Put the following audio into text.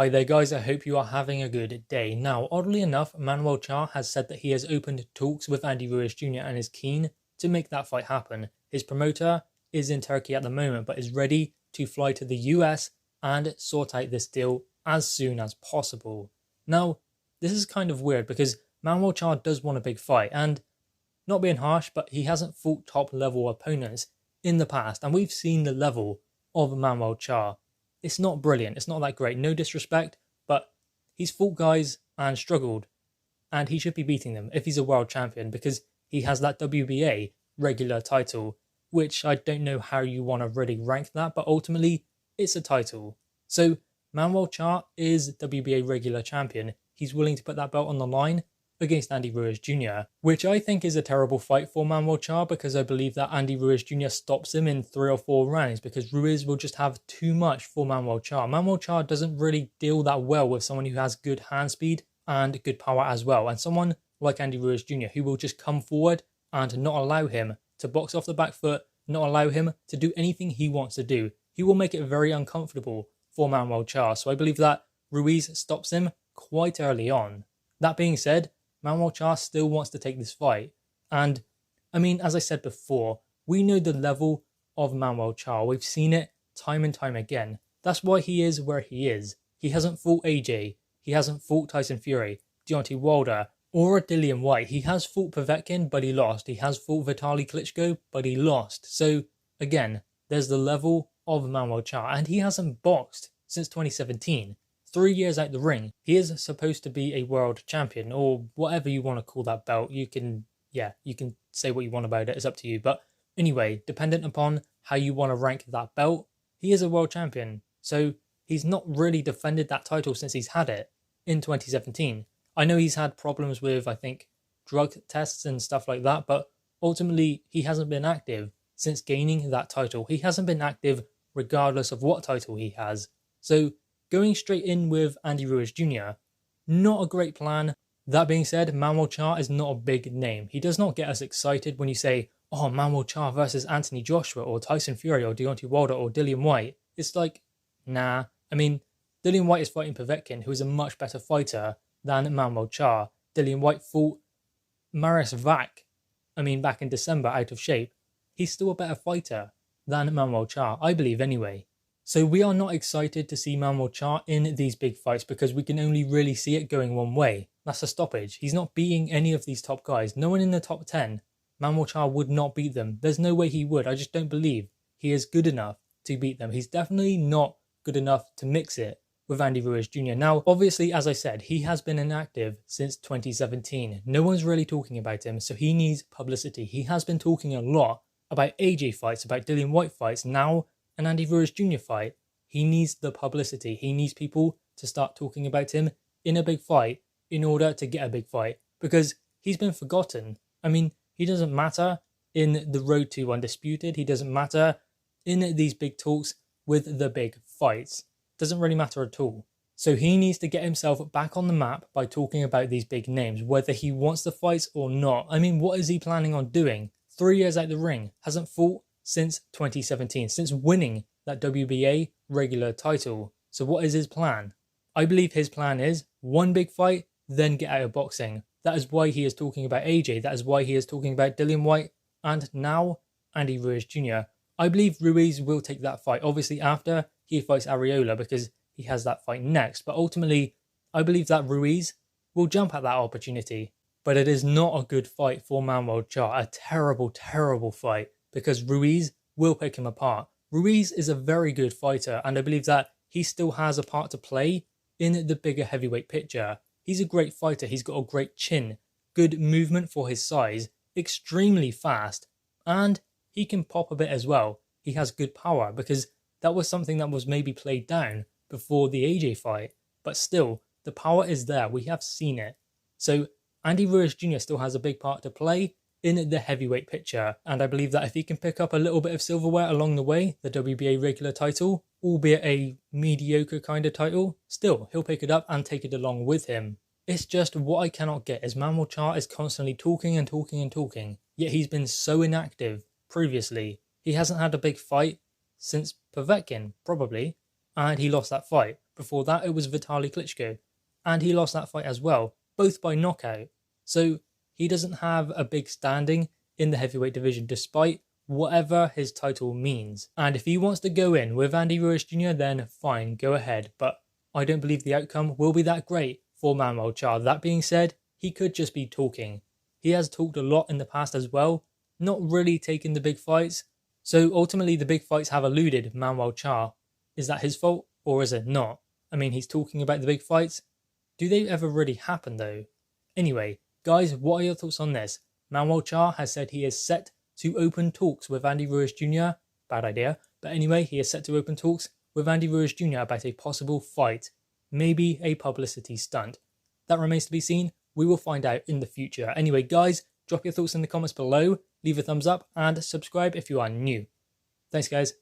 Hi there guys, I hope you are having a good day. Now, oddly enough, Manuel Charr has said that he has opened talks with Andy Ruiz Jr. and is keen to make that fight happen. His promoter is in Turkey at the moment, but is ready to fly to the US and sort out this deal as soon as possible. Now, this is kind of weird because Manuel Charr does want a big fight, and not being harsh, but he hasn't fought top level opponents in the past, and we've seen the level of Manuel Charr. It's not brilliant, it's not that great, no disrespect, but he's fought guys and struggled, and he should be beating them if he's a world champion because he has that WBA regular title, which I don't know how you want to really rank that, but ultimately it's a title. So Manuel Charr is WBA regular champion. He's willing to put that belt on the line against Andy Ruiz Jr., which I think is a terrible fight for Manuel Charr because I believe that Andy Ruiz Jr. stops him in 3 or 4 rounds because Ruiz will just have too much for Manuel Charr. Manuel Charr doesn't really deal that well with someone who has good hand speed and good power as well, and someone like Andy Ruiz Jr. who will just come forward and not allow him to box off the back foot, not allow him to do anything he wants to do. He will make it very uncomfortable for Manuel Charr, so I believe that Ruiz stops him quite early on. That being said, Manuel Charr still wants to take this fight. And, I mean, as I said before, we know the level of Manuel Charr. We've seen it time and time again. That's why he is where he is. He hasn't fought AJ. He hasn't fought Tyson Fury, Deontay Wilder, or Dillian Whyte. He has fought Povetkin, but he lost. He has fought Vitaly Klitschko, but he lost. So, again, there's the level of Manuel Charr. And he hasn't boxed since 2017. 3 years out the ring. He is supposed to be a world champion, or whatever you want to call that belt. You can say what you want about it. It's up to you. But anyway, dependent upon how you want to rank that belt, he is a world champion. So he's not really defended that title since he's had it in 2017. I know he's had problems with, I think, drug tests and stuff like that, but ultimately he hasn't been active since gaining that title. He hasn't been active regardless of what title he has. So going straight in with Andy Ruiz Jr., not a great plan. That being said, Manuel Charr is not a big name. He does not get us excited when you say, oh, Manuel Charr versus Anthony Joshua or Tyson Fury or Deontay Wilder or Dillian Whyte. It's like, nah. I mean, Dillian Whyte is fighting Povetkin, who is a much better fighter than Manuel Charr. Dillian Whyte fought Maris Vac, back in December out of shape. He's still a better fighter than Manuel Charr, I believe anyway. So we are not excited to see Manuel Charr in these big fights because we can only really see it going one way. That's a stoppage. He's not beating any of these top guys. No one in the top 10. Manuel Charr would not beat them. There's no way he would. I just don't believe he is good enough to beat them. He's definitely not good enough to mix it with Andy Ruiz Jr. Now, obviously, as I said, he has been inactive since 2017. No one's really talking about him, so he needs publicity. He has been talking a lot about AJ fights, about Dillian Whyte fights. Now, an Andy Ruiz Jr. fight, he needs the publicity. He needs people to start talking about him in a big fight in order to get a big fight because he's been forgotten. He doesn't matter in the road to undisputed. He doesn't matter in these big talks with the big fights. Doesn't really matter at all. So he needs to get himself back on the map by talking about these big names, whether he wants the fights or not. What is he planning on doing? 3 years out the ring, hasn't fought since 2017, since winning that WBA regular title. So what is his plan? I believe his plan is one big fight, then get out of boxing. That is why he is talking about AJ. That is why he is talking about Dillian Whyte and now Andy Ruiz Jr. I believe Ruiz will take that fight, obviously after he fights Arreola because he has that fight next. But ultimately, I believe that Ruiz will jump at that opportunity. But it is not a good fight for Manuel Charr. A terrible, terrible fight because Ruiz will pick him apart. Ruiz is a very good fighter, and I believe that he still has a part to play in the bigger heavyweight picture. He's a great fighter. He's got a great chin, good movement for his size, extremely fast, and he can pop a bit as well. He has good power because that was something that was maybe played down before the AJ fight, but still, the power is there. We have seen it. So Andy Ruiz Jr. still has a big part to play in the heavyweight picture, and I believe that if he can pick up a little bit of silverware along the way, the WBA regular title, albeit a mediocre kind of title, still, he'll pick it up and take it along with him. It's just what I cannot get is Manuel Charr is constantly talking and talking and talking, yet he's been so inactive previously. He hasn't had a big fight since Povetkin, probably, and he lost that fight. Before that, it was Vitaly Klitschko, and he lost that fight as well, both by knockout. So he doesn't have a big standing in the heavyweight division, despite whatever his title means. And if he wants to go in with Andy Ruiz Jr., then fine, go ahead. But I don't believe the outcome will be that great for Manuel Charr. That being said, he could just be talking. He has talked a lot in the past as well, not really taking the big fights. So ultimately the big fights have eluded Manuel Charr. Is that his fault or is it not? I mean, he's talking about the big fights. Do they ever really happen though? Anyway, guys, what are your thoughts on this? Manuel Charr has said he is set to open talks with Andy Ruiz Jr. Bad idea. But anyway, he is set to open talks with Andy Ruiz Jr. about a possible fight. Maybe a publicity stunt. That remains to be seen. We will find out in the future. Anyway, guys, drop your thoughts in the comments below, leave a thumbs up, and subscribe if you are new. Thanks, guys.